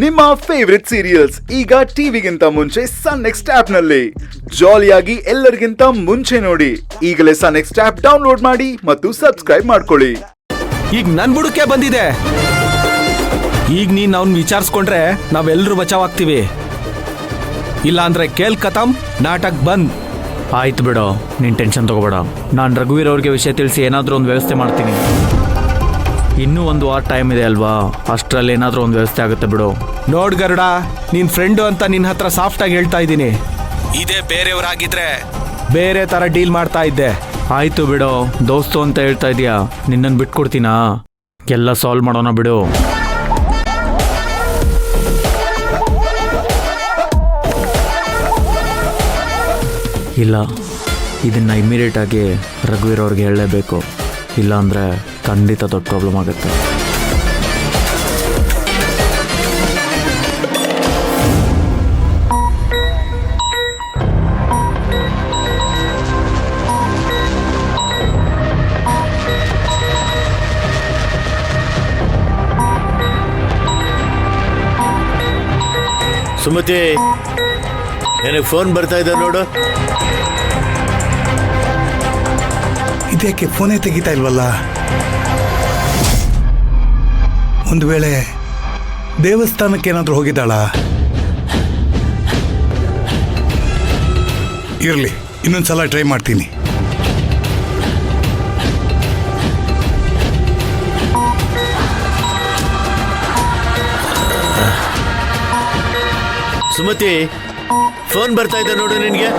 ನಿಮ್ಮ favourite serials ಈಗ ಟಿವಿಗಿಂತ ಮುಂಚೆ ಸನ್ ನೆಕ್ಸ್ಟ್ ಆಪ್ ನಲ್ಲಿ ಜಾಲಿಯಾಗಿ ಎಲ್ಲರಿಗಿಂತ ಮುಂಚೆ ನೋಡಿ. ಈಗಲೇ ಸನ್ ನೆಕ್ಸ್ಟ್ ಆಪ್ ಡೌನ್ಲೋಡ್ ಮಾಡಿ ಮತ್ತು ಸಬ್ಸ್ಕ್ರೈಬ್ ಮಾಡ್ಕೊಳ್ಳಿ. ಈಗ ನನ್ ಬುಡಕ್ಕೆ ಬಂದಿದೆ. ಈಗ ನೀನ್ ಅವ್ನ್ ವಿಚಾರಿಸ್ಕೊಂಡ್ರೆ ನಾವೆಲ್ಲರೂ ಬಚಾವಾಗ್ತೀವಿ. ಇಲ್ಲ ಅಂದ್ರೆ ಕೇಲ್ ಖತಮ್, ನಾಟಕ್ ಬಂದ್. ಆಯ್ತು ಬಿಡು, ನೀನ್ ಟೆನ್ಷನ್ ತಗೋಬೇಡ. ನಾನು ರಘುವೀರ್ ಅವ್ರಿಗೆ ವಿಷಯ ತಿಳಿಸಿ ಏನಾದರೂ ಒಂದು ವ್ಯವಸ್ಥೆ ಮಾಡ್ತೀನಿ. ಇನ್ನೂ 1 ವಾರ ಟೈಮ್ ಇದೆ ಅಲ್ವಾ, ಅಷ್ಟರಲ್ಲಿ ಏನಾದರೂ ಒಂದು ವ್ಯವಸ್ಥೆ ಆಗುತ್ತೆ ಬಿಡು. ನೋಡ್ ಗರುಡ, ನಿನ್ ಫ್ರೆಂಡು ಅಂತ ನಿನ್ ಹತ್ರ ಸಾಫ್ಟ್ ಆಗಿ ಹೇಳ್ತಾ ಇದ್ದೀನಿ. ಇದೇ ಬೇರೆಯವರಾಗಿದ್ರೆ ಬೇರೆ ತರ ಡೀಲ್ ಮಾಡ್ತಾ ಇದ್ದೆ. ಆಯ್ತು ಬಿಡು, ದೋಸ್ತು ಅಂತ ಹೇಳ್ತಾ ಇದೀಯಾ, ನಿನ್ನನ್ನು ಬಿಟ್ಕೊಡ್ತೀನಾ? ಎಲ್ಲ ಸಾಲ್ವ್ ಮಾಡೋಣ ಬಿಡು. ಇಲ್ಲ, ಇದನ್ನು ಇಮ್ಮಿಡಿಯೇಟಾಗಿ ರಘುವೀರ್ ಅವ್ರಿಗೆ ಹೇಳಲೇಬೇಕು. ಇಲ್ಲಾಂದರೆ ಖಂಡಿತ ದೊಡ್ಡ ಪ್ರಾಬ್ಲಮ್ ಆಗುತ್ತೆ. ಸುಮತಿ, ನನಗೆ ಫೋನ್ ಬರ್ತಾ ಇದೆ ನೋಡು. ಇದಕ್ಕೆ ಫೋನೇ ತೆಗಿತಾ ಇಲ್ವಲ್ಲ? ಒಂದು ವೇಳೆ ದೇವಸ್ಥಾನಕ್ಕೆ ಏನಾದರೂ ಹೋಗಿದ್ದಾಳ? ಇರಲಿ, ಇನ್ನೊಂದ್ಸಲ ಟ್ರೈ ಮಾಡ್ತೀನಿ. ಸುಮತಿ, ಫೋನ್ ಬರ್ತಾ ಇದೆ ನೋಡು ನಿನಗೆ.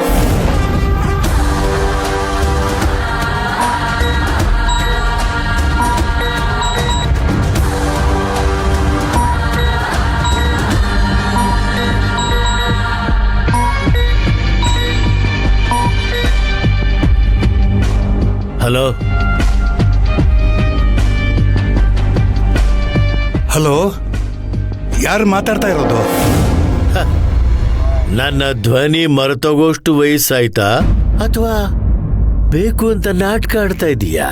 ಹಲೋ ಹಲೋ, ಯಾರು ಮಾತಾಡ್ತಾ ಇರೋದು? ನನ್ನ ಧ್ವನಿ ಮರೆತೋಗೋಷ್ಟು ವಯಸ್ಸಾಯ್ತಾ ಅಥವಾ ಬೇಕು ಅಂತ ನಾಟಕ ಆಡ್ತಾ ಇದೀಯಾ?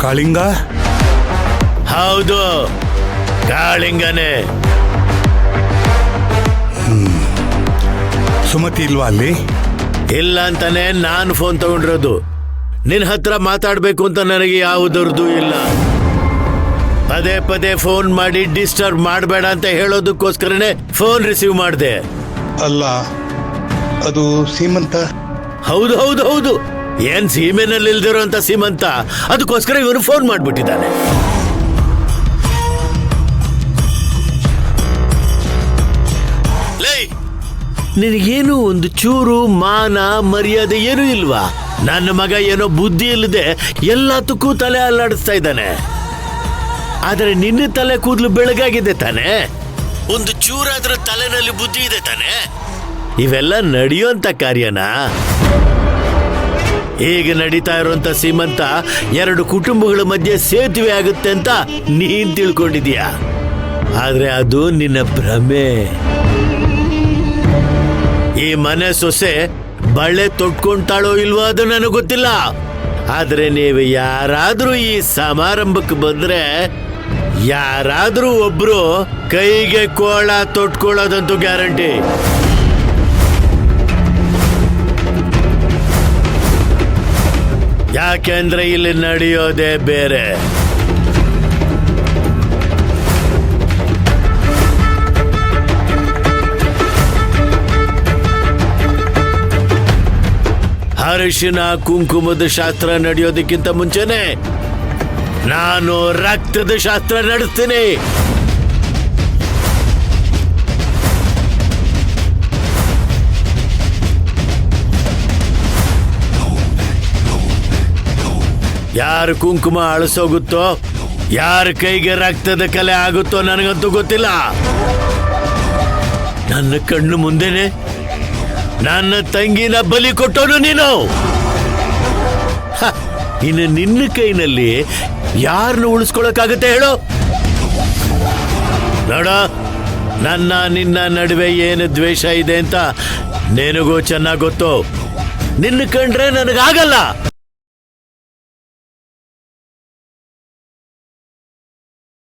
ಕಾಳಿಂಗ? ಹೌದು, ಕಾಳಿಂಗನೇ. ಸುಮತಿ ಇಲ್ವಾ ಅಲ್ಲಿ? ಇಲ್ಲ ಅಂತಾನೆ ನಾನು ಫೋನ್ ತಗೊಂಡಿರೋದು. ನಿನ್ನ ಹತ್ರ ಮಾತಾಡ್ಬೇಕು ಅಂತ ನನಗೆ ಯಾವುದರದ್ದು ಇಲ್ಲ. ಪದೇ ಪದೇ ಫೋನ್ ಮಾಡಿ ಡಿಸ್ಟರ್ಬ್ ಮಾಡಬೇಡ ಅಂತ ಹೇಳೋದಕ್ಕೋಸ್ಕರನೇ ಫೋನ್ ರಿಸೀವ್ ಮಾಡಿದೆ. ಅಲ್ಲ, ಅದು ಸೀಮಂತ. ಹೌದು ಹೌದು ಹೌದು, ಏನ್ ಸೀಮೆನಲ್ಲಿ ಇಲ್ದಿರೋ ಅಂತ ಸೀಮಂತ. ಅದಕ್ಕೋಸ್ಕರ ಇವನು ಫೋನ್ ಮಾಡ್ಬಿಟ್ಟಿದ್ದಾನೆ. ಲೈ, ನಿನಗೇನು ಒಂದು ಚೂರು ಮಾನ ಮರ್ಯಾದೆ ಏನೂ ಇಲ್ವಾ? ನನ್ನ ಮಗ ಏನೋ ಬುದ್ಧಿ ಇಲ್ಲದೆ ಎಲ್ಲದಕ್ಕೂ ತಲೆ ಅಲ್ಲಾಡಿಸ್ತಾ ಇದ್ದಾನೆ. ಆದರೆ ನಿನ್ನ ತಲೆ ಕೂದಲು ಬೆಳಗಾಗಿದೆ ತಾನೆ? ಒಂದು ಚೂರಾದ್ರೂ ತಲೆನಲ್ಲಿ ಬುದ್ಧಿ ಇದೆ ತಾನೆ? ಇವೆಲ್ಲ ನಡೆಯುವಂತ ಕಾರ್ಯನಾ? ಈಗ ನಡೀತಾ ಇರುವಂತ ಸೀಮಂತ 2 ಕುಟುಂಬಗಳ ಮಧ್ಯೆ ಸೇತುವೆ ಆಗುತ್ತೆ ಅಂತ ನೀನ್ ತಿಳ್ಕೊಂಡಿದ್ಯಾ. ಆದ್ರೆ ಅದು ನಿನ್ನ ಭ್ರಮೆ. ಈ ಮನೆ ಸೊಸೆ ಬಳ್ಳೆ ತೊಟ್ಕೊಂತಾಳೋ ಇಲ್ವೋ ಅದು ನನಗೆ ಗೊತ್ತಿಲ್ಲ. ಆದ್ರೆ ನೀವು ಯಾರಾದ್ರೂ ಈ ಸಮಾರಂಭಕ್ಕೆ ಬಂದ್ರೆ ಯಾರಾದ್ರೂ ಒಬ್ರು ಕೈಗೆ ಕೋಳ ತೊಟ್ಕೊಳ್ಳೋದಂತೂ ಗ್ಯಾರಂಟಿ. ಯಾಕೆಂದ್ರೆ ಇಲ್ಲಿ ನಡೆಯೋದೇ ಬೇರೆ. ಅರಿಶಿನ ಕುಂಕುಮದ ಶಾಸ್ತ್ರ ನಡೆಯೋದಕ್ಕಿಂತ ಮುಂಚೆನೆ ನಾನು ರಕ್ತದ ಶಾಸ್ತ್ರ ನಡೆಸ್ತೀನಿ. ಯಾರ ಕುಂಕುಮ ಅಳಿಸೋಗುತ್ತೋ, ಯಾರ ಕೈಗೆ ರಕ್ತದ ಕಲೆ ಆಗುತ್ತೋ ನನಗಂತೂ ಗೊತ್ತಿಲ್ಲ. ನನ್ನ ಕಣ್ಣು ಮುಂದೆನೆ ನನ್ನ ತಂಗಿನ ಬಲಿ ಕೊಟ್ಟೋನು ನೀನು. ಇನ್ನು ನಿನ್ನ ಕೈನಲ್ಲಿ ಯಾರನ್ನು ಉಳಿಸ್ಕೊಳಕ್ಕಾಗತ್ತೆ ಹೇಳು? ನೋಡ, ನನ್ನ ನಿನ್ನ ನಡುವೆ ಏನು ದ್ವೇಷ ಇದೆ ಅಂತ ನಿನಗೂ ಚೆನ್ನಾಗಿ ಗೊತ್ತು. ನಿನ್ನ ಕಂಡ್ರೆ ನನಗಾಗಲ್ಲ.